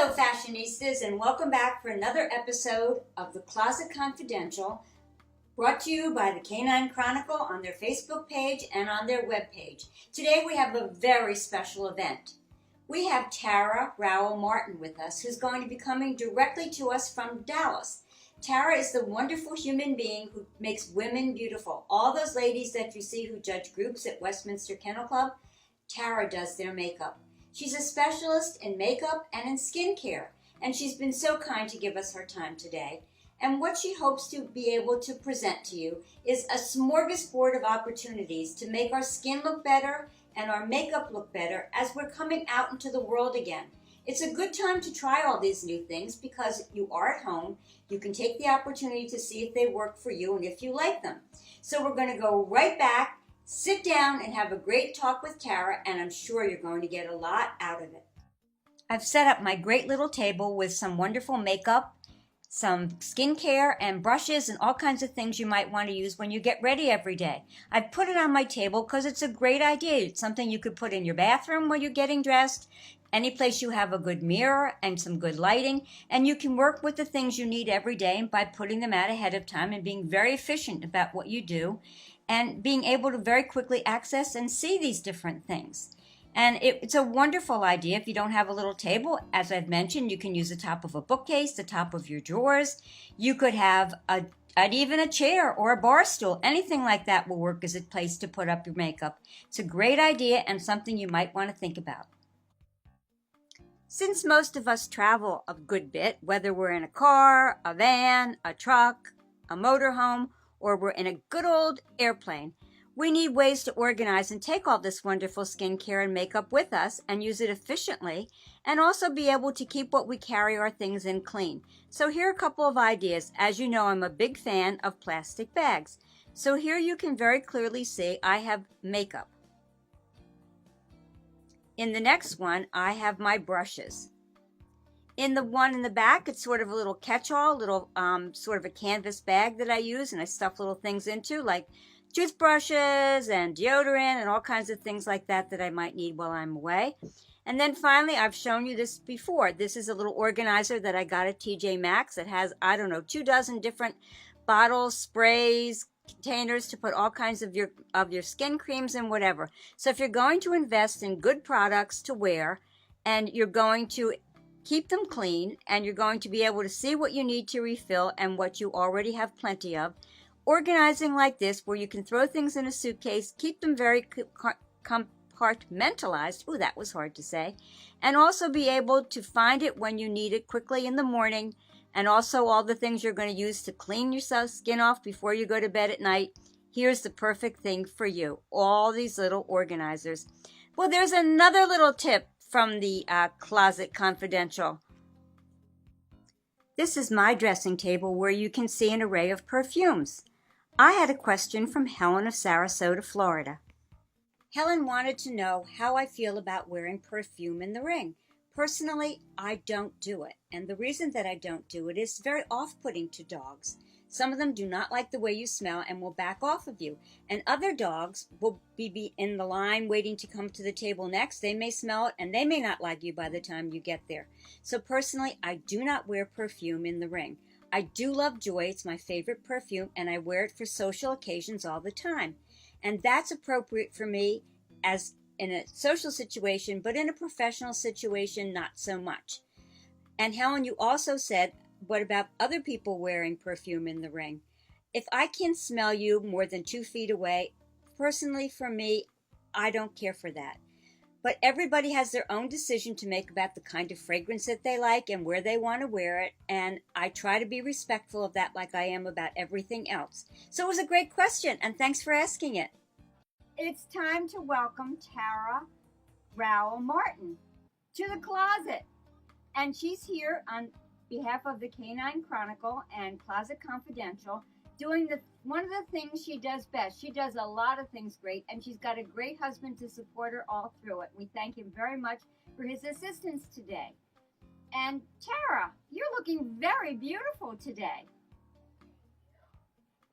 Hello fashionistas, and welcome back for another episode of The Closet Confidential, brought to you by the Canine Chronicle on their Facebook page and on their webpage. Today we have a very special event. We have Tara Rowell Martin with us, who's going to be coming directly to us from Dallas. Tara is the wonderful human being who makes women beautiful. All those ladies that you see who judge groups at Westminster Kennel Club, Tara does their makeup. She's a specialist in makeup and in skincare, and she's been so kind to give us her time today. And what she hopes to be able to present to you is a smorgasbord of opportunities to make our skin look better and our makeup look better as we're coming out into the world again. It's a good time to try all these new things because you are at home. You can take the opportunity to see if they work for you and if you like them. So we're going to go right back. Sit down and have a great talk with Tara, and I'm sure you're going to get a lot out of it. I've set up my great little table with some wonderful makeup, some skincare and brushes and all kinds of things you might want to use when you get ready every day. I've put it on my table because it's a great idea. It's something you could put in your bathroom while you're getting dressed, any place you have a good mirror and some good lighting, and you can work with the things you need every day by putting them out ahead of time and being very efficient about what you do and being able to very quickly access and see these different things. And it's a wonderful idea. If you don't have a little table, as I've mentioned, you can use the top of a bookcase, the top of your drawers. You could have even a chair or a bar stool. Anything like that will work as a place to put up your makeup. It's a great idea and something you might want to think about. Since most of us travel a good bit, whether we're in a car, a van, a truck, a motorhome, or we're in a good old airplane, we need ways to organize and take all this wonderful skincare and makeup with us and use it efficiently and also be able to keep what we carry our things in clean. So here are a couple of ideas. As you know, I'm a big fan of plastic bags. So here you can very clearly see I have makeup. In the next one, I have my brushes. In the one in the back, it's sort of a little catch-all, little sort of a canvas bag that I use, and I stuff little things into, like toothbrushes and deodorant and all kinds of things like that that I might need while I'm away. And then finally, I've shown you this before. This is a little organizer that I got at TJ Maxx. It has, 24 different bottles, sprays, containers to put all kinds of your skin creams and whatever. So if you're going to invest in good products to wear and you're going to keep them clean and you're going to be able to see what you need to refill and what you already have plenty of, organizing like this where you can throw things in a suitcase, keep them very compartmentalized, ooh, that was hard to say, and also be able to find it when you need it quickly in the morning, and also all the things you're going to use to clean your skin off before you go to bed at night. Here's the perfect thing for you, all these little organizers. Well, there's another little tip from the Closet Confidential. This is my dressing table where you can see an array of perfumes. I had a question from Helen of Sarasota, Florida. Helen wanted to know how I feel about wearing perfume in the ring. Personally, I don't do it, and the reason that I don't do it is very off-putting to dogs. Some of them do not like the way you smell and will back off of you. And other dogs will be in the line waiting to come to the table next. They may smell it and they may not like you by the time you get there. So personally, I do not wear perfume in the ring. I do love Joy. It's my favorite perfume and I wear it for social occasions all the time. And that's appropriate for me as in a social situation, but in a professional situation, not so much. And Helen, you also said, what about other people wearing perfume in the ring? If I can smell you more than 2 feet away, personally for me, I don't care for that. But everybody has their own decision to make about the kind of fragrance that they like and where they want to wear it. And I try to be respectful of that like I am about everything else. So it was a great question, and thanks for asking it. It's time to welcome Tara Rowell Martin to the closet. And she's here on behalf of the Canine Chronicle and Closet Confidential, doing one of the things she does best. She does a lot of things great, and she's got a great husband to support her all through it. We thank him very much for his assistance today. And Tara, you're looking very beautiful today.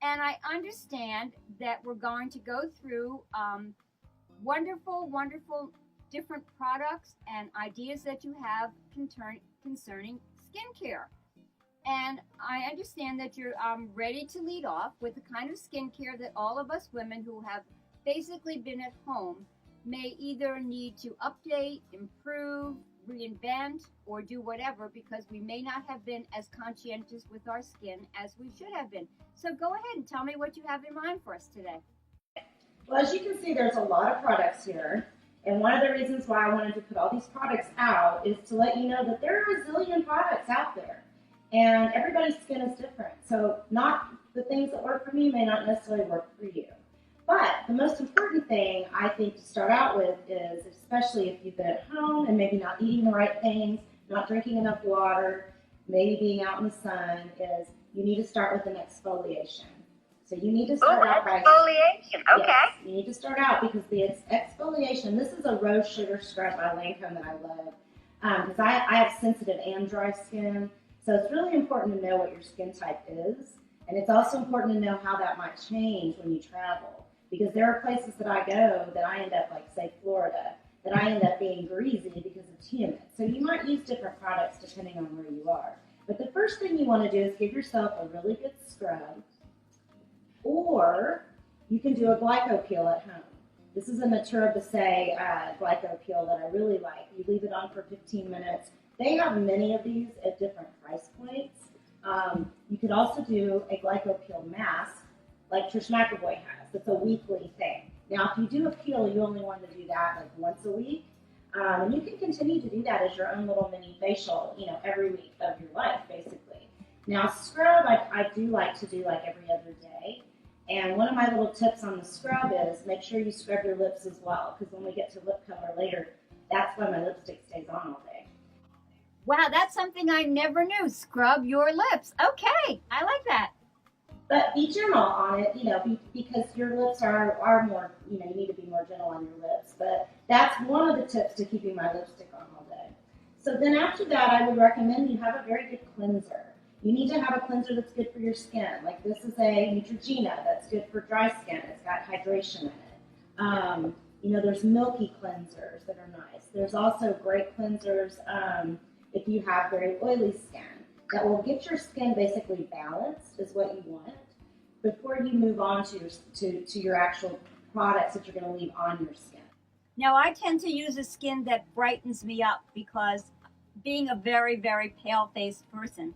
And I understand that we're going to go through wonderful different products and ideas that you have concerning skincare. And I understand that you're ready to lead off with the kind of skincare that all of us women who have basically been at home may either need to update, improve, reinvent, or do whatever because we may not have been as conscientious with our skin as we should have been. So go ahead and tell me what you have in mind for us today. Well, as you can see, there's a lot of products here. And one of the reasons why I wanted to put all these products out is to let you know that there are a zillion products out there. And everybody's skin is different. So not the things that work for me may not necessarily work for you. But the most important thing I think to start out with is, especially if you've been at home and maybe not eating the right things, not drinking enough water, maybe being out in the sun, is you need to start with an exfoliation. So you need to start out by exfoliation. Okay. Yes, you need to start out because the exfoliation. This is a rose sugar scrub by Lancome that I love because I have sensitive and dry skin. So it's really important to know what your skin type is, and it's also important to know how that might change when you travel. Because there are places that I go that I end up, like say Florida, that I end up being greasy because it's humid. So you might use different products depending on where you are. But the first thing you want to do is give yourself a really good scrub. Or you can do a glyco peel at home. This is a Natura Bissay glyco peel that I really like. You leave it on for 15 minutes. They have many of these at different price points. You could also do a glyco peel mask like Trish McEvoy has. It's a weekly thing. Now, if you do a peel, you only want to do that like once a week. And you can continue to do that as your own little mini facial, every week of your life, basically. Now, scrub, I do like to do like every other day. And one of my little tips on the scrub is make sure you scrub your lips as well, because when we get to lip color later, that's why my lipstick stays on all day. Wow, that's something I never knew. Scrub your lips. Okay, I like that. But be gentle on it, because your lips are more, you need to be more gentle on your lips. But that's one of the tips to keeping my lipstick on all day. So then after that, I would recommend you have a very good cleanser. You need to have a cleanser that's good for your skin. Like this is a Neutrogena that's good for dry skin. It's got hydration in it. There's milky cleansers that are nice. There's also great cleansers if you have very oily skin that will get your skin basically balanced is what you want before you move on to your actual products that you're going to leave on your skin. Now, I tend to use a skin that brightens me up because being a very, very pale-faced person,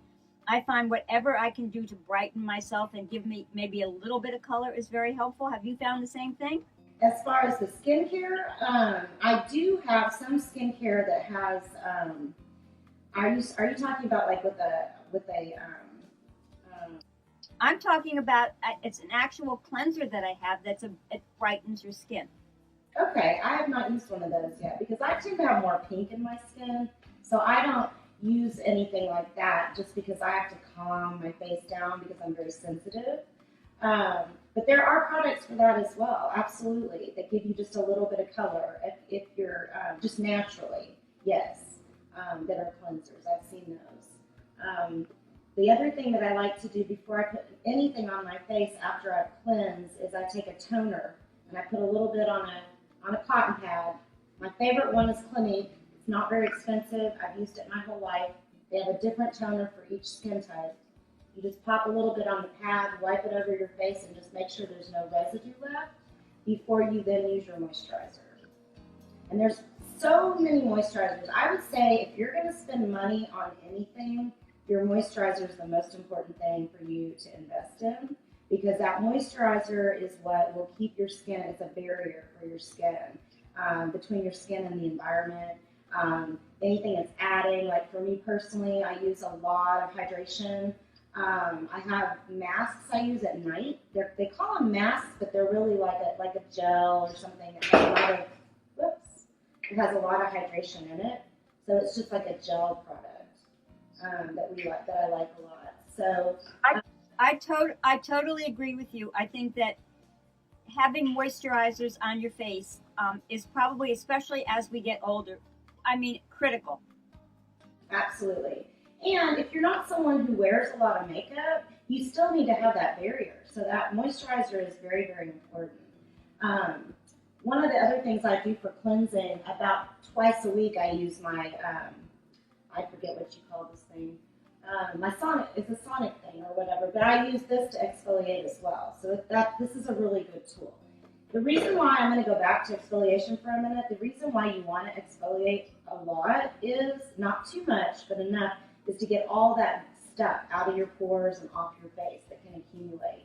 I find whatever I can do to brighten myself and give me maybe a little bit of color is very helpful. Have you found the same thing? As far as the skincare, I do have some skincare that has. Are you talking about like with a? I'm talking about it's an actual cleanser that I have it brightens your skin. Okay, I have not used one of those yet because I tend to have more pink in my skin, so I don't use anything like that just because I have to calm my face down because I'm very sensitive. But there are products for that as well, absolutely, that give you just a little bit of color if you're just naturally, yes, that are cleansers. I've seen those. The other thing that I like to do before I put anything on my face after I've cleansed is I take a toner and I put a little bit on a cotton pad. My favorite one is Clinique. It's not very expensive. I've used it my whole life. They have a different toner for each skin type. You just pop a little bit on the pad, wipe it over your face, and just make sure there's no residue left before you then use your moisturizer. And there's so many moisturizers. I would say if you're going to spend money on anything, your moisturizer is the most important thing for you to invest in because that moisturizer is what will keep your skin as a barrier for your skin, between your skin and the environment. Anything it's adding, like for me personally, I use a lot of hydration. I have masks I use at night. They call them masks, but they're really like a gel or something that has it has a lot of hydration in it. So it's just like a gel product that I like a lot. So I totally agree with you. I think that having moisturizers on your face is probably, especially as we get older, critical. Absolutely. And if you're not someone who wears a lot of makeup, you still need to have that barrier. So that moisturizer is very, very important. One of the other things I do for cleansing, about twice a week I use my I forget what you call this thing. My Sonic, it's a Sonic thing or whatever, but I use this to exfoliate as well. So this is a really good tool. The reason why, I'm going to go back to exfoliation for a minute, the reason why you want to exfoliate a lot is, not too much, but enough, is to get all that stuff out of your pores and off your face that can accumulate.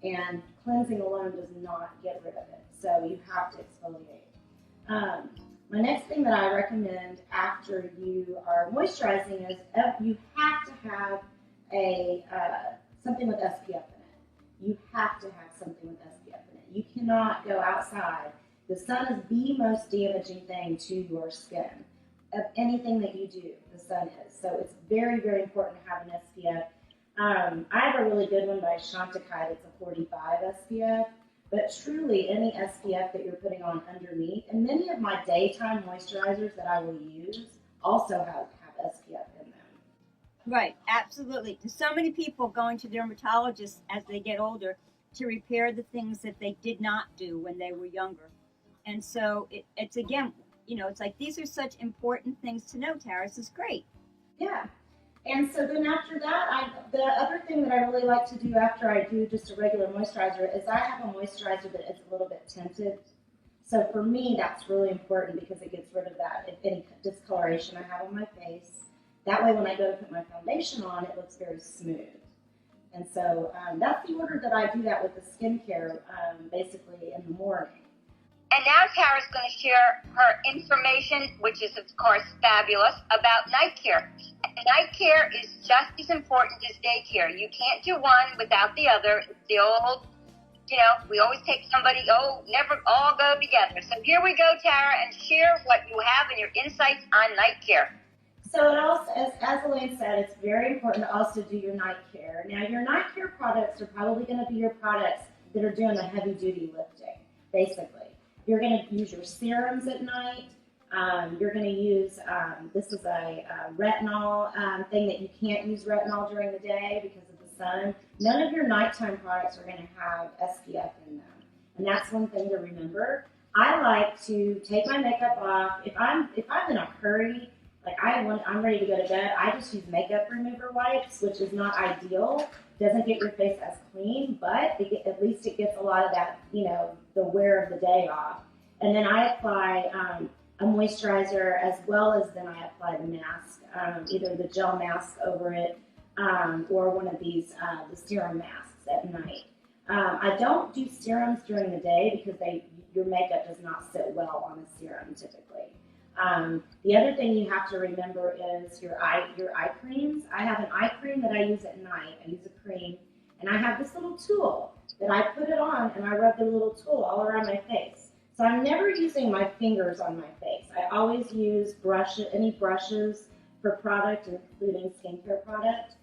And cleansing alone does not get rid of it, so you have to exfoliate. My next thing that I recommend after you are moisturizing is you have to have something with SPF in it. You have to have something with SPF in it. You cannot go outside. The sun is the most damaging thing to your skin. Of anything that you do, the sun is. So it's very, very important to have an SPF. I have a really good one by Chantecaille. It's a 45 SPF. But truly, any SPF that you're putting on underneath, and many of my daytime moisturizers that I will use also have SPF in them. Right, absolutely. There's so many people going to dermatologists as they get older to repair the things that they did not do when they were younger. And so it's again, it's like these are such important things to know, Tara. This is great. Yeah. And so then after that, the other thing that I really like to do after I do just a regular moisturizer is I have a moisturizer that is a little bit tinted. So for me, that's really important because it gets rid of any discoloration I have on my face. That way when I go to put my foundation on, it looks very smooth. And so that's the order that I do that with the skincare, basically in the morning. And now Tara's going to share her information, which is, of course, fabulous, about night care. And night care is just as important as day care. You can't do one without the other. It's the old, we always take somebody, never all go together. So here we go, Tara, and share what you have and your insights on night care. So it also, as Elaine said, it's very important to also do your night care. Now, your night care products are probably going to be your products that are doing the heavy-duty lifting, basically. You're going to use your serums at night. You're going to use, this is a retinol thing that you can't use retinol during the day because of the sun. None of your nighttime products are going to have SPF in them. And that's one thing to remember. I like to take my makeup off. If I'm in a hurry, like I'm ready to go to bed, I just use makeup remover wipes, which is not ideal. Doesn't get your face as clean, but at least it gets a lot of that, the wear of the day off. And then I apply a moisturizer as well as then I apply the mask, either the gel mask over it or one of these, the serum masks at night. I don't do serums during the day because your makeup does not sit well on a serum typically. The other thing you have to remember is your eye creams. I have an eye cream that I use at night. I use a cream, and I have this little tool that I put it on, and I rub the little tool all around my face. So I'm never using my fingers on my face. I always use any brushes for product, including skincare product,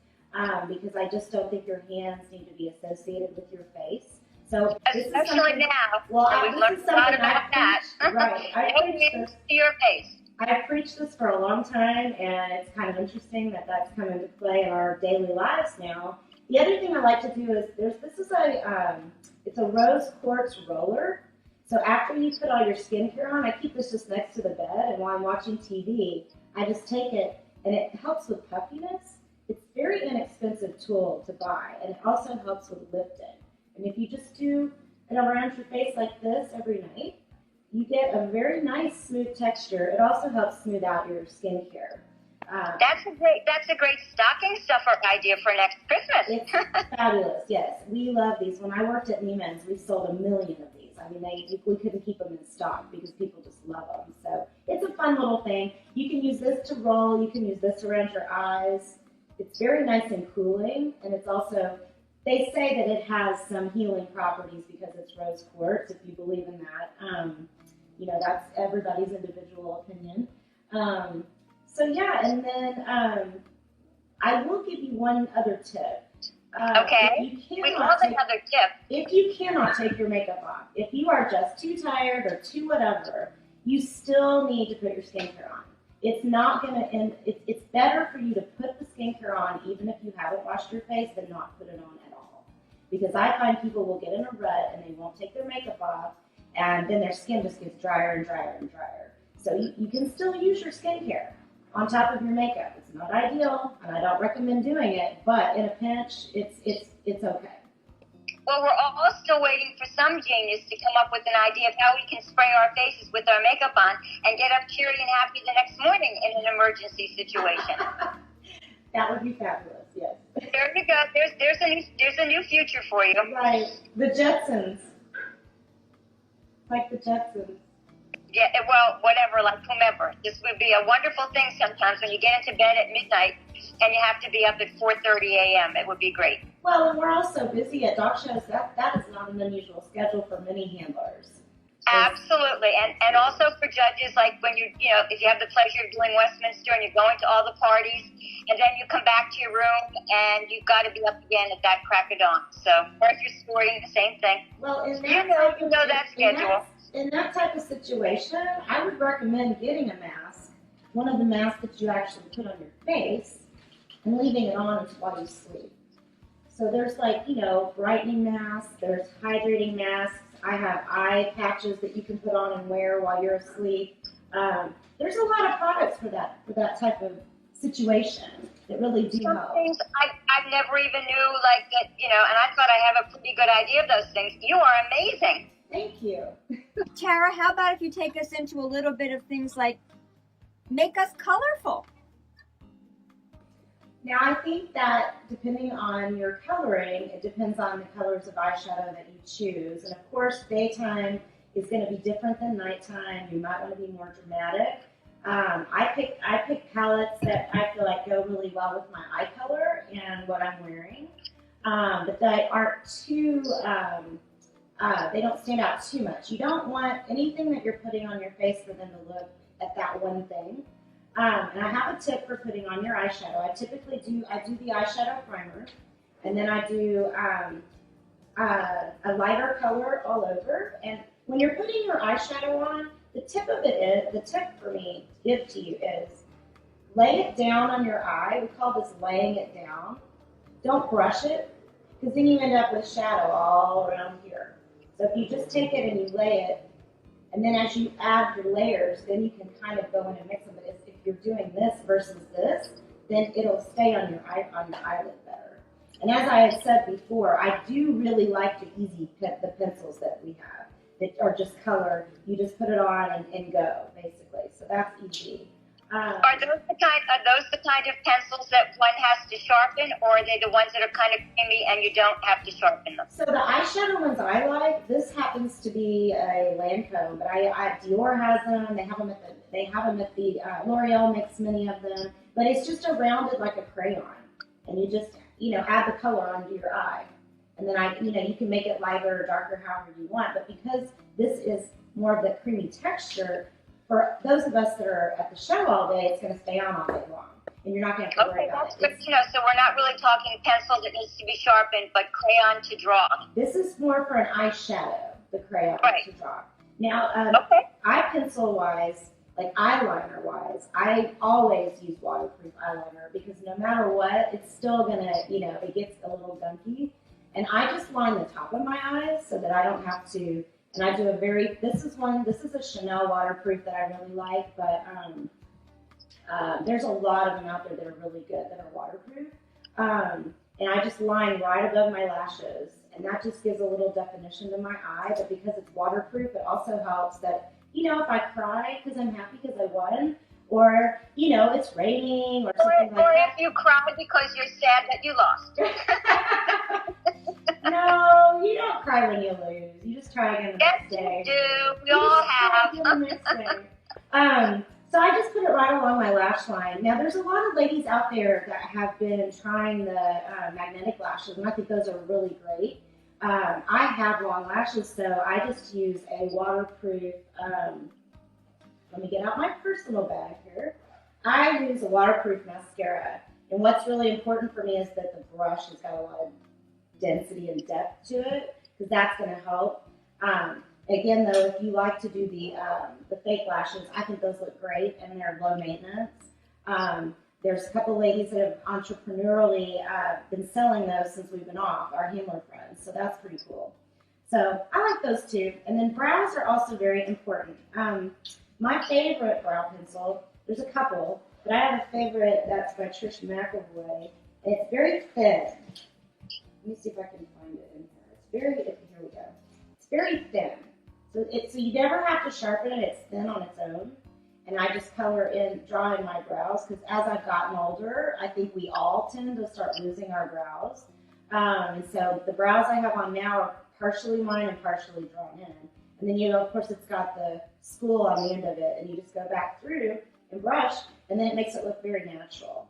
because I just don't think your hands need to be associated with your face. So especially now, we've learned a lot about that. Right. I preach this to your face. I've preached this for a long time, and it's kind of interesting that that's come into play in our daily lives now. The other thing I like to do is it's a rose quartz roller. So after you put all your skincare on, I keep this just next to the bed, and while I'm watching TV, I just take it, and it helps with puffiness. It's a very inexpensive tool to buy, and it also helps with lifting. And if you just do it around your face like this every night, you get a very nice smooth texture. It also helps smooth out your skincare. That's a great stocking stuffer idea for next Christmas. It's fabulous, yes. We love these. When I worked at Neiman's, we sold 1 million of these. I mean, we couldn't keep them in stock because people just love them. So it's a fun little thing. You can use this to roll. You can use this around your eyes. It's very nice and cooling, and it's also, they say that it has some healing properties because it's rose quartz, if you believe in that. That's everybody's individual opinion. So yeah, and then I will give you one other tip. Okay, we love another tip. If you cannot take your makeup off, if you are just too tired or too whatever, you still need to put your skincare on. It's not going to end. It's better for you to put the skincare on even if you haven't washed your face than not put it on at all. Because I find people will get in a rut and they won't take their makeup off, and then their skin just gets drier and drier and drier. So you can still use your skincare on top of your makeup. It's not ideal, and I don't recommend doing it, but in a pinch, it's okay. Well, we're all still waiting for some genius to come up with an idea of how we can spray our faces with our makeup on and get up cheery and happy the next morning in an emergency situation. That would be fabulous, yes. There you go. There's a new future for you. Right. The Jetsons. Like the Jetsons. Yeah, well, whatever, like whomever. This would be a wonderful thing sometimes when you get into bed at midnight and you have to be up at 4:30 a.m. It would be great. Well, and we're all so busy at dog shows that is not an unusual schedule for many handlers. Absolutely, and also for judges, like when if you have the pleasure of doing Westminster and you're going to all the parties, and then you come back to your room and you've got to be up again at that crack of dawn. So, or if you're sporting, the same thing. Well, in that you know that schedule. In that type of situation, I would recommend getting a mask, one of the masks that you actually put on your face, and leaving it on while you sleep. So there's brightening masks, there's hydrating masks. I have eye patches that you can put on and wear while you're asleep. There's a lot of products for that type of situation that really do Some help. things I never even knew like that, and I thought I have a pretty good idea of those things. You are amazing. Thank you. Tara, how about if you take us into a little bit of things like make us colorful? Now, I think that depending on your coloring, it depends on the colors of eyeshadow that you choose. And of course, daytime is going to be different than nighttime. You might want to be more dramatic. I pick palettes that I feel like go really well with my eye color and what I'm wearing, but they aren't too, they don't stand out too much. You don't want anything that you're putting on your face for them to look at that one thing. And I have a tip for putting on your eyeshadow. I typically do the eyeshadow primer, and then I do a lighter color all over. And when you're putting your eyeshadow on, the tip for me to give to you is lay it down on your eye. We call this laying it down. Don't brush it, because then you end up with shadow all around here. So if you just take it and you lay it, and then as you add your layers, then you can kind of go in and mix them. But if you're doing this versus this, then it'll stay on your eyelid better. And as I had said before, I do really like the pencils that we have that are just color. You just put it on and go, basically. So that's easy. Are those the kind of pencils that one has to sharpen, or are they the ones that are kind of creamy and you don't have to sharpen them? So the eyeshadow ones I like, this happens to be a Lancome, but Dior has them. They have them at the L'Oreal makes many of them, but it's just a rounded like a crayon, and you just add the color onto your eye, and then you can make it lighter or darker however you want. But because this is more of the creamy texture, for those of us that are at the show all day, it's going to stay on all day long, and you're not going to have to worry about it. Okay, that's good to know. So we're not really talking pencil that needs to be sharpened, but crayon to draw. This is more for an eyeshadow, the crayon to draw. Now, eye pencil-wise, like eyeliner-wise, I always use waterproof eyeliner because no matter what, it's still going to, it gets a little gunky. And I just line the top of my eyes so that I don't have to. And I do this is a Chanel waterproof that I really like, but there's a lot of them out there that are really good that are waterproof. And I just line right above my lashes, and that just gives a little definition to my eye. But because it's waterproof, it also helps that, if I cry because I'm happy because I won, or, it's raining or something like that. Or if you cry because you're sad that you lost. No, you don't cry when you lose. You just try again the next day. Yes, you do. We all have. So I just put it right along my lash line. Now, there's a lot of ladies out there that have been trying the magnetic lashes, and I think those are really great. I have long lashes, so I just use a waterproof, let me get out my personal bag here. I use a waterproof mascara, and what's really important for me is that the brush has got a lot of density and depth to it, because that's going to help. Again, though, if you like to do the fake lashes, I think those look great, and they're low maintenance. There's a couple ladies that have entrepreneurially been selling those since we've been off, our Himmler friends, so that's pretty cool. So I like those two. And then brows are also very important. My favorite brow pencil, there's a couple, But I have a favorite that's by Trish McEvoy. And it's very thin. Let me see if I can find it in here. Here we go. It's very thin. So you never have to sharpen it. It's thin on its own. And I just draw in my brows, because as I've gotten older, I think we all tend to start losing our brows. And so the brows I have on now are partially mine and partially drawn in. And then, of course, it's got the spool on the end of it, and you just go back through and brush, and then it makes it look very natural.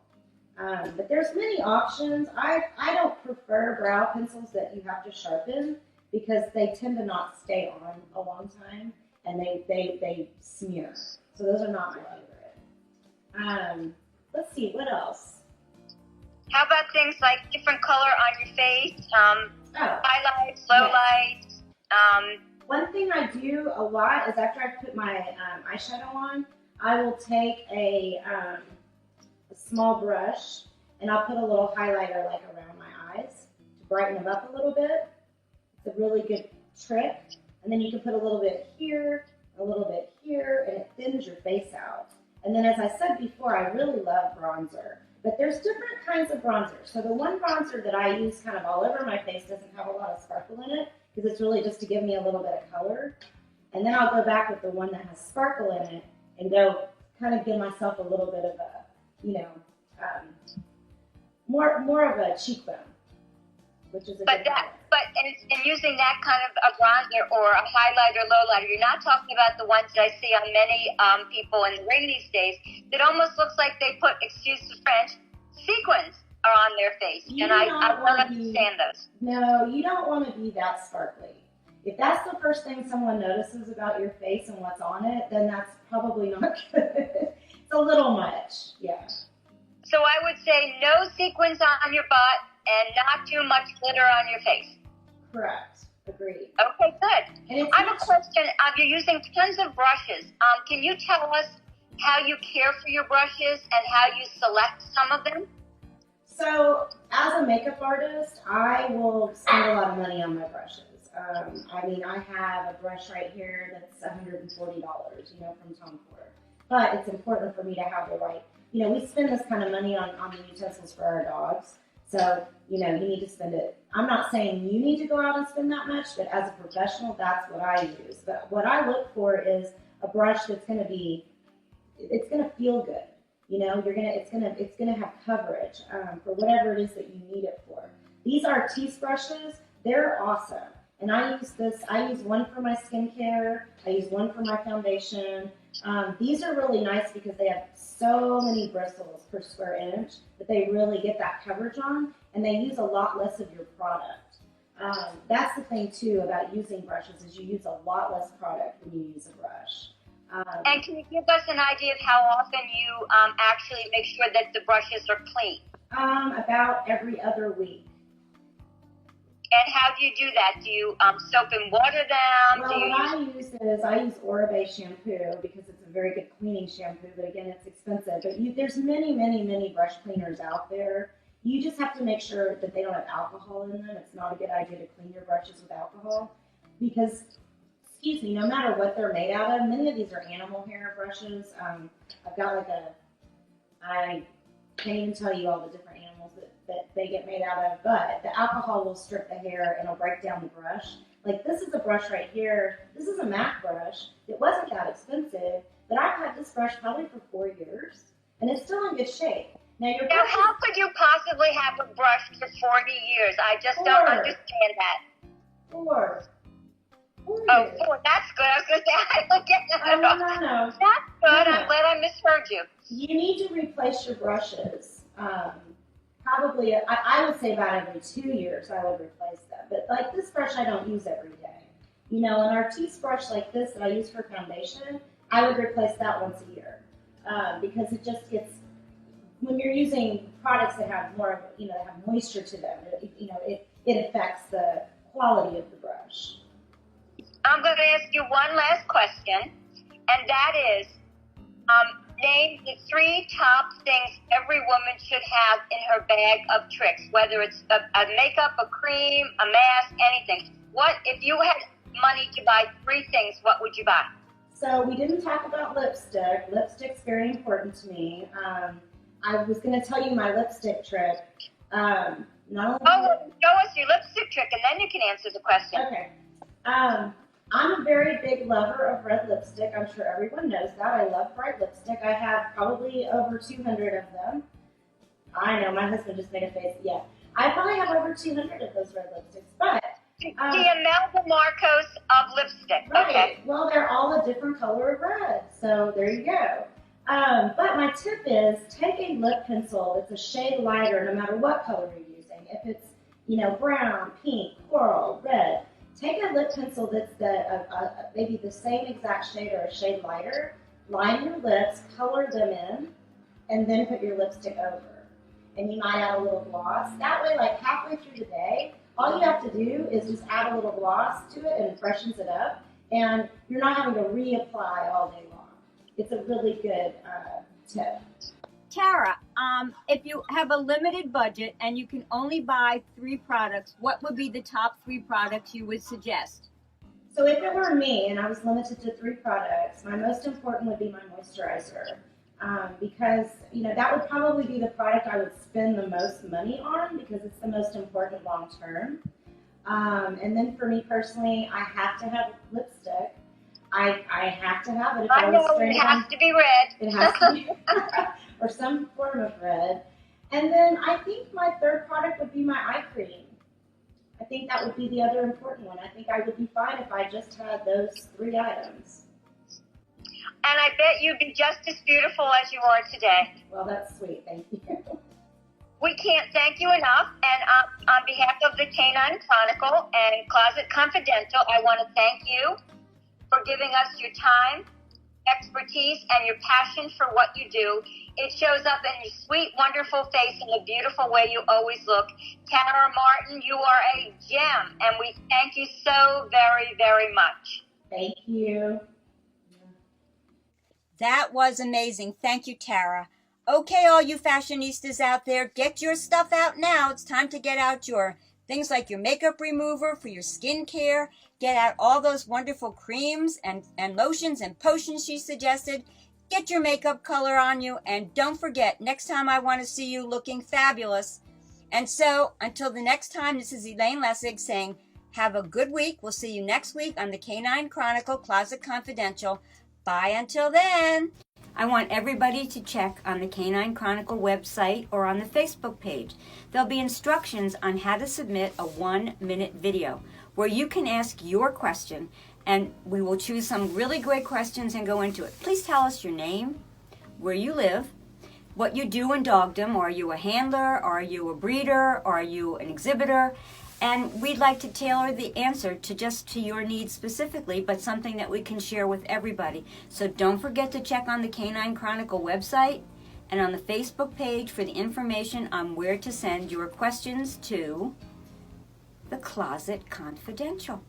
But there's many options. I don't prefer brow pencils that you have to sharpen, because they tend to not stay on a long time, and they smear. So those are not my favorite. Let's see, what else? How about things like different color on your face, highlights, lowlights? One thing I do a lot is after I put my eyeshadow on, I will take a small brush, and I'll put a little highlighter like around my eyes to brighten them up a little bit. It's a really good trick. And then you can put a little bit here, a little bit here, and it thins your face out. And then, as I said before, I really love bronzer. But there's different kinds of bronzer. So the one bronzer that I use kind of all over my face doesn't have a lot of sparkle in it, because it's really just to give me a little bit of color. And then I'll go back with the one that has sparkle in it and go kind of give myself a little bit of a, more of a cheekbone, which is a good color. But in using that kind of a bronzer or a highlighter, lowlighter, you're not talking about the ones that I see on many people in the ring these days that almost looks like they put, excuse the French, sequins are on their face. I don't understand those. No, you don't want to be that sparkly. If that's the first thing someone notices about your face and what's on it, then that's probably not good. It's a little much, yeah. So I would say no sequins on your butt and not too much glitter on your face. Correct. Agreed. Okay, good. I have a question. You're using tons of brushes. Can you tell us how you care for your brushes and how you select some of them? So, as a makeup artist, I will spend a lot of money on my brushes. I have a brush right here that's $140, from Tom Ford. But it's important for me to have the right, we spend this kind of money on the utensils for our dogs. So, you need to spend it. I'm not saying you need to go out and spend that much, but as a professional, that's what I use. But what I look for is a brush that's going to feel good. It's gonna have coverage for whatever it is that you need it for. These Artiste brushes, they're awesome. And I use one for my skincare, I use one for my foundation. These are really nice because they have so many bristles per square inch that they really get that coverage on, and they use a lot less of your product. That's the thing too about using brushes, is you use a lot less product when you use a brush. And can you give us an idea of how often you actually make sure that the brushes are clean? About every other week. And how do you do that? Do you soap and water them? Well, I use Oribe shampoo because it's a very good cleaning shampoo, but again, it's expensive. But there's many, many, many brush cleaners out there. You just have to make sure that they don't have alcohol in them. It's not a good idea to clean your brushes with alcohol because, no matter what they're made out of, many of these are animal hair brushes. I've got I can't even tell you all the different animals that they get made out of, but the alcohol will strip the hair and it'll break down the brush. Like this is a brush right here. This is a MAC brush. It wasn't that expensive, but I've had this brush probably for 4 years, and it's still in good shape. Now how could you possibly have a brush for 40 years? I just don't understand that. 4. 4 years. Oh, 4. That's good. I was going to say, I look at that. No. That's good. I'm glad I misheard you. You need to replace your brushes. Probably, I would say about every 2 years I would replace them. But like this brush I don't use every day. An Artiste brush like this that I use for foundation, I would replace that once a year. Because it just gets, when you're using products that have more of, that have moisture to them, it affects the quality of the brush. I'm going to ask you one last question, and that is, name the 3 top things every woman should have in her bag of tricks, whether it's a makeup, a cream, a mask, anything. What if you had money to buy 3 things, what would you buy? So we didn't talk about lipstick. Lipstick's very important to me. I was going to tell you my lipstick trick. Not only show us your lipstick trick, and then you can answer the question. Okay. I'm a very big lover of red lipstick. I'm sure everyone knows that. I love bright lipstick. I have probably over 200 of them. I know, my husband just made a face. Yeah. I probably have over 200 of those red lipsticks. But the Imelda Marcos of lipstick. Right. Okay. Well, they're all a different color of red. So there you go. But my tip is take a lip pencil that's a shade lighter no matter what color you're using. If it's, brown, pink, coral, red, take a lip pencil that's maybe the same exact shade or a shade lighter, line your lips, color them in, and then put your lipstick over. And you might add a little gloss. That way, like halfway through the day, all you have to do is just add a little gloss to it and it freshens it up. And you're not having to reapply all day long. It's a really good tip. Tara, if you have a limited budget and you can only buy 3 products, what would be the top 3 products you would suggest? So if it were me and I was limited to 3 products, my most important would be my moisturizer. Because, that would probably be the product I would spend the most money on because it's the most important long term. And then for me personally, I have to have lipstick. I have to have it. If I know it has to be red. It has to be or some form of red. And then I think my 3rd product would be my eye cream. I think that would be the other important one. I think I would be fine if I just had those 3 items. And I bet you'd be just as beautiful as you are today. Well, that's sweet. Thank you. We can't thank you enough. And on behalf of the Canine Chronicle and Closet Confidential, I want to thank you for giving us your time, expertise, and your passion for what you do. It shows up in your sweet, wonderful face and the beautiful way you always look. Tara Martin, you are a gem, and we thank you so very, very much. Thank you. That was amazing. Thank you, Tara. Okay, all you fashionistas out there, get your stuff out now. It's time to get out your things like your makeup remover for your skincare. Get out all those wonderful creams and lotions and potions she suggested. Get your makeup color on you. And don't forget, next time I want to see you looking fabulous. And so, until the next time, this is Elaine Lessig saying, have a good week. We'll see you next week on the Canine Chronicle Closet Confidential. Bye until then. I want everybody to check on the Canine Chronicle website or on the Facebook page. There'll be instructions on how to submit a 1-minute video where you can ask your question, and we will choose some really great questions and go into it. Please tell us your name, where you live, what you do in dogdom. Are you a handler? Are you a breeder? Are you an exhibitor? And we'd like to tailor the answer to your needs specifically, but something that we can share with everybody. So don't forget to check on the Canine Chronicle website and on the Facebook page for the information on where to send your questions to the Closet Confidential.